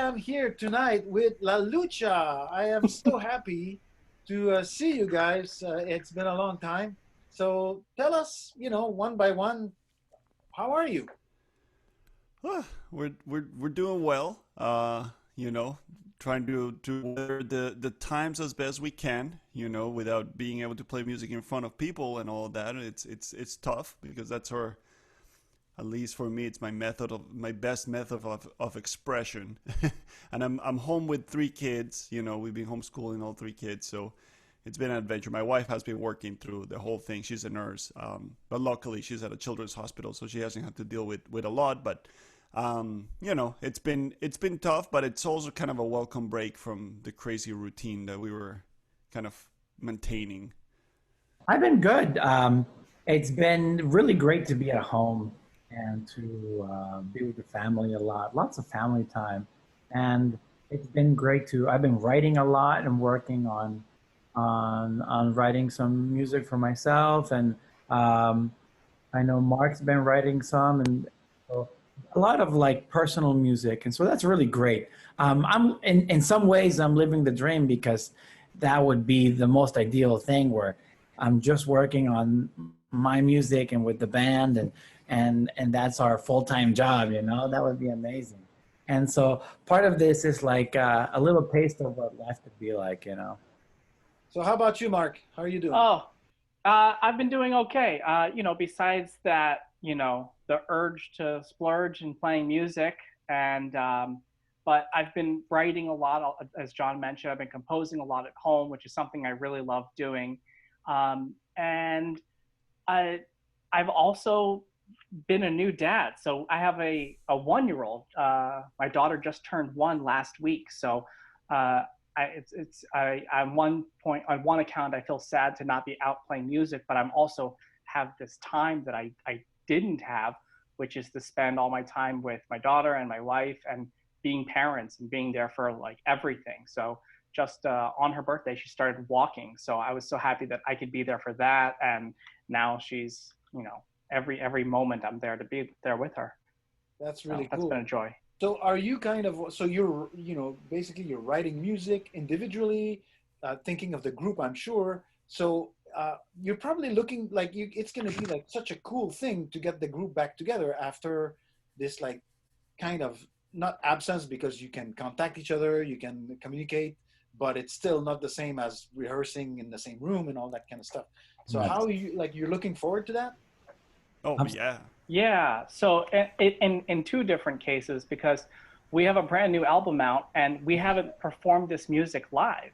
am here tonight with La Lucha. I am so happy to see you guys. It's been a long time. So tell us, one by one, how are you? We're doing well. You know, trying to weather the times as best we can. Without being able to play music in front of people and all of that. It's tough because that's our, at least for me, it's my best method of expression. And I'm home with three kids. We've been homeschooling all three kids, so it's been an adventure. My wife has been working through the whole thing. She's a nurse, but luckily she's at a children's hospital, so she hasn't had to deal with a lot. But it's been tough, but it's also kind of a welcome break from the crazy routine that we were kind of maintaining. I've been good. It's been really great to be at home and to be with the family a lot, lots of family time. And it's been great to, I've been writing a lot and working on writing some music for myself. And um, I know Mark's been writing some and so a lot of like personal music. And so that's really great. I'm in some ways I'm living the dream because that would be the most ideal thing where I'm just working on my music and with the band and that's our full-time job, that would be amazing. And so part of this is like a little taste of what life could be like. So how about you, Mark? How are you doing? Oh, I've been doing okay. Besides that, the urge to splurge and playing music, and but I've been writing a lot, as John mentioned. I've been composing a lot at home, which is something I really love doing. And I've also been a new dad. So I have a 1-year-old. My daughter just turned 1 last week. So uh, on one point, on one account, I feel sad to not be out playing music, but I'm also have this time that I didn't have, which is to spend all my time with my daughter and my wife and being parents and being there for like everything. So just on her birthday, she started walking. So I was so happy that I could be there for that. And now she's, every moment I'm there to be there with her. That's So really that's been cool. a joy. So are you so you're, basically you're writing music individually, thinking of the group, I'm sure. So you're probably looking like it's going to be like such a cool thing to get the group back together after this, like, kind of not absence because you can contact each other, you can communicate, but it's still not the same as rehearsing in the same room and all that kind of stuff. So Right. how you're looking forward to that? Oh I'm, yeah. Yeah. So in two different cases, because we have a brand new album out and we haven't performed this music live.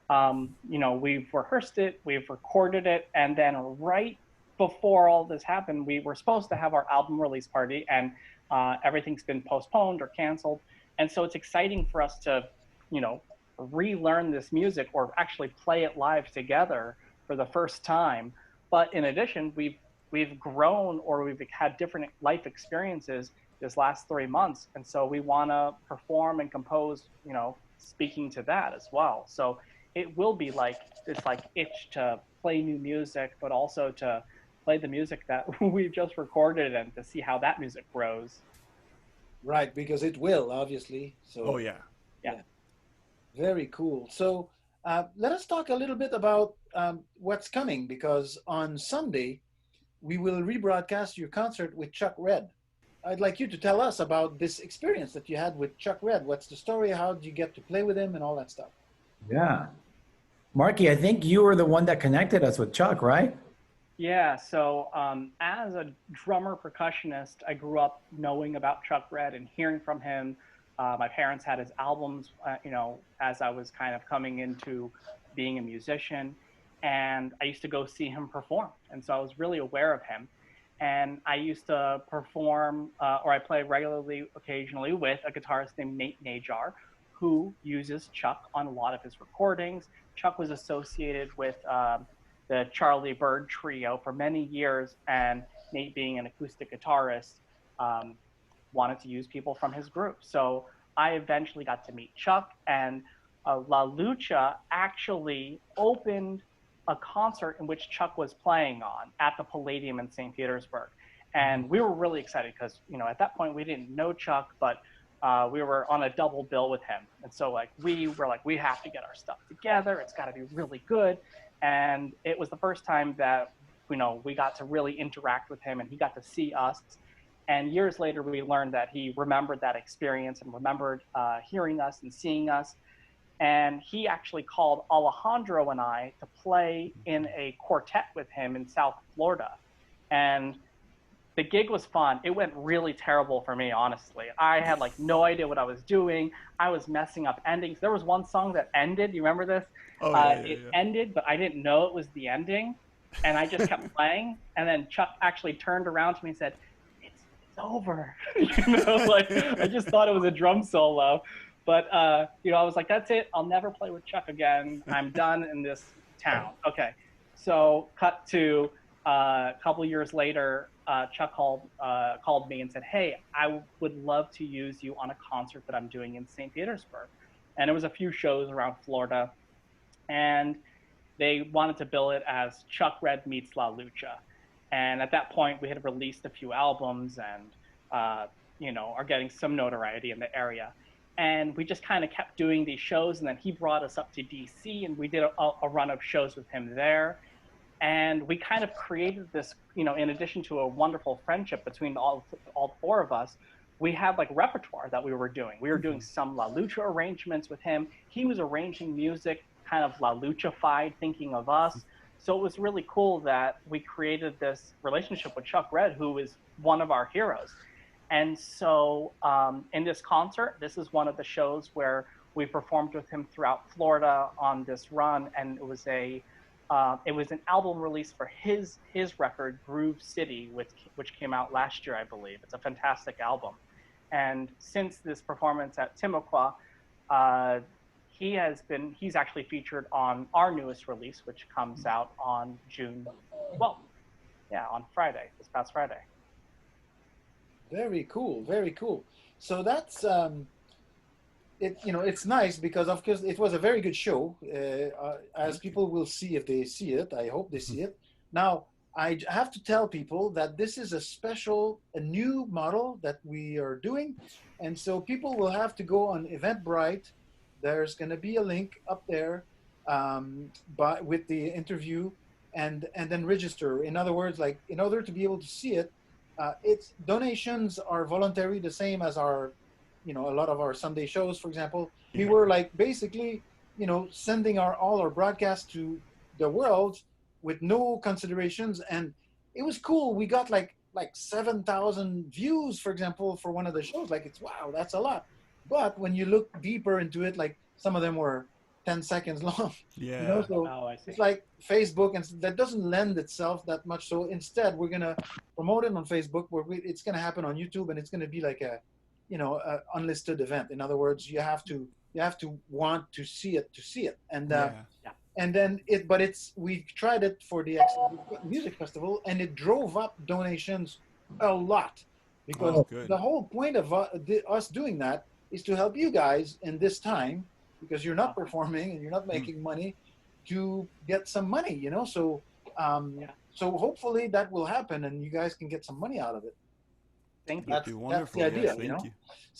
We've rehearsed it, we've recorded it, and then right before all this happened, we were supposed to have our album release party, and everything's been postponed or canceled. And so it's exciting for us to, you know, relearn this music or actually play it live together for the first time. But in addition, we've grown or we've had different life experiences this last 3 months, and so we want to perform and compose, speaking to that as well. So it will be like this like itch to play new music, but also to play the music that we've just recorded and to see how that music grows. Right, because it will obviously. Oh So yeah. Yeah. yeah, very cool. So let us talk a little bit about what's coming, because on Sunday we will rebroadcast your concert with Chuck Red. I'd like you to tell us about this experience that you had with Chuck Red. What's the story? How did you get to play with him and all that stuff? yeah. Marky, I think you were the one that connected us with Chuck, right? Yeah, so as a drummer percussionist, I grew up knowing about Chuck Red and hearing from him. My parents had his albums, as I was kind of coming into being a musician, and I used to go see him perform, and so I was really aware of him. And I used to perform, or I play regularly, occasionally with a guitarist named Nate Najar, who uses Chuck on a lot of his recordings. Chuck was associated with the Charlie Bird trio for many years, and Nate, being an acoustic guitarist, um, wanted to use people from his group. So I eventually got to meet Chuck, and La Lucha actually opened a concert in which Chuck was playing on at the Palladium in St. Petersburg. And we were really excited because, at that point we didn't know Chuck, but we were on a double bill with him. And so like we were like, we have to get our stuff together. It's got to be really good. And it was the first time that, you know, we got to really interact with him and he got to see us. And years later, we learned that he remembered that experience and remembered hearing us and seeing us. And he actually called Alejandro and I to play in a quartet with him in South Florida. And the gig was fun. It went really terrible for me, honestly. I had like no idea what I was doing. I was messing up endings. There was one song that ended. You remember this? Oh, yeah, It yeah. ended, but I didn't know it was the ending. And I just kept playing. And then Chuck actually turned around to me and said, it's over. You know, like I just thought it was a drum solo. But, you know, I was like, that's it. I'll never play with Chuck again. I'm done in this town. Okay. So cut to a couple of years later, Chuck called me and said, hey, I would love to use you on a concert that I'm doing in St. Petersburg. And it was a few shows around Florida. And they wanted to bill it as Chuck Red meets La Lucha. And at that point, we had released a few albums and, you know, are getting some notoriety in the area. And we just kind of kept doing these shows. And then he brought us up to DC and we did a run of shows with him there. And we kind of created this, you know, in addition to a wonderful friendship between all four of us, we had like repertoire that we were doing. We were doing some La Lucha arrangements with him. He was arranging music kind of La Lucha-fied, thinking of us. So it was really cool that we created this relationship with Chuck Red, who is one of our heroes. And so in this concert, this is one of the shows where we performed with him throughout Florida on this run, and it was an album release for his record, Groove City, which came out last year, I believe. It's a fantastic album. And since this performance at Timucua, he's actually featured on our newest release, which comes out on June 12th. Yeah, on Friday, this past Friday. Very cool, very cool. So that's it. You know, it's nice because of course it was a very good show, as people will see if they see it. I hope they see it. Now I have to tell people that this is a new model that we are doing, and so people will have to go on Eventbrite. There's going to be a link up there, with the interview, and then register. In other words, like in order to be able to see it, it's donations are voluntary, the same as our, you know, a lot of our Sunday shows, for example. We were like basically, you know, sending all our broadcasts to the world with no considerations, and it was cool. We got like 7,000 views, for example, for one of the shows. Like it's wow, that's a lot. But when you look deeper into it, like some of them were 10 seconds long. Yeah. You know, so I see. it's like Facebook, and that doesn't lend itself that much. So instead, we're gonna promote it on Facebook, where it's gonna happen on YouTube, and it's gonna be like a, you know, a unlisted event. In other words, you have to want to see it, and and then we tried it for the music festival, and it drove up donations a lot, because the whole point of us doing that is to help you guys in this time, because you're not performing and you're not making money, to get some money, you know. So so hopefully that will happen and you guys can get some money out of it. Thank you. That's the idea, yes, you know. you.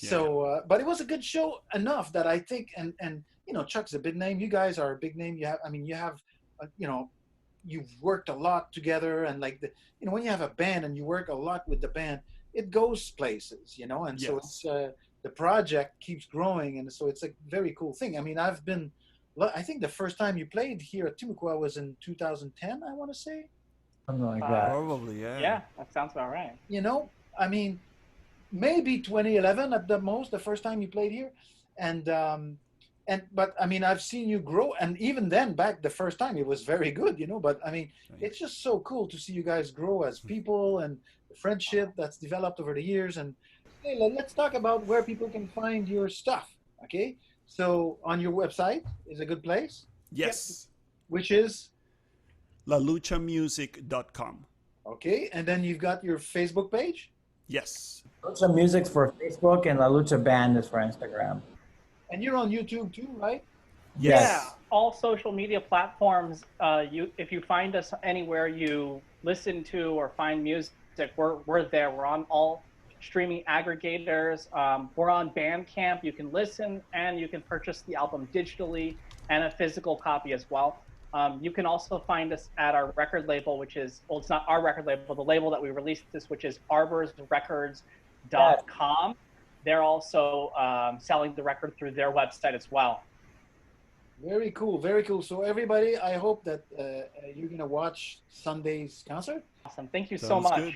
Yeah. So but it was a good show enough that I think, and you know, Chuck's a big name, you guys are a big name, you have you know, you've worked a lot together, and like you know, when you have a band and you work a lot with the band, it goes places, you know. And so it's the project keeps growing, and so it's a very cool thing. I mean, I think the first time you played here at Timucua was in 2010, I want to say. Something like that. Probably, yeah. Yeah, that sounds about right. You know, I mean, maybe 2011 at the most, the first time you played here. But I mean, I've seen you grow, and even then, back the first time, it was very good, you know. But I mean, it's just so cool to see you guys grow as people, and the friendship that's developed over the years. And hey, let's talk about where people can find your stuff. Okay, so on your website is a good place. Yes. Which is laluchamusic.com. Okay, and then you've got your Facebook page. Yes. Lucha Music's for Facebook, and La Lucha Band is for Instagram. And you're on YouTube too, right? Yes. Yeah, all social media platforms. If you find us anywhere you listen to or find music, we're there. We're on all streaming aggregators. We're on Bandcamp. You can listen and you can purchase the album digitally and a physical copy as well. You can also find us at our record label, which is, well, it's not our record label, the label that we released this, which is arborsrecords.com. They're also selling the record through their website as well. Very cool, very cool. So everybody, I hope that you're gonna watch Sunday's concert. Awesome. Thank you so Sounds much. good.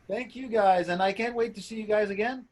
Thank you guys, and I can't wait to see you guys again.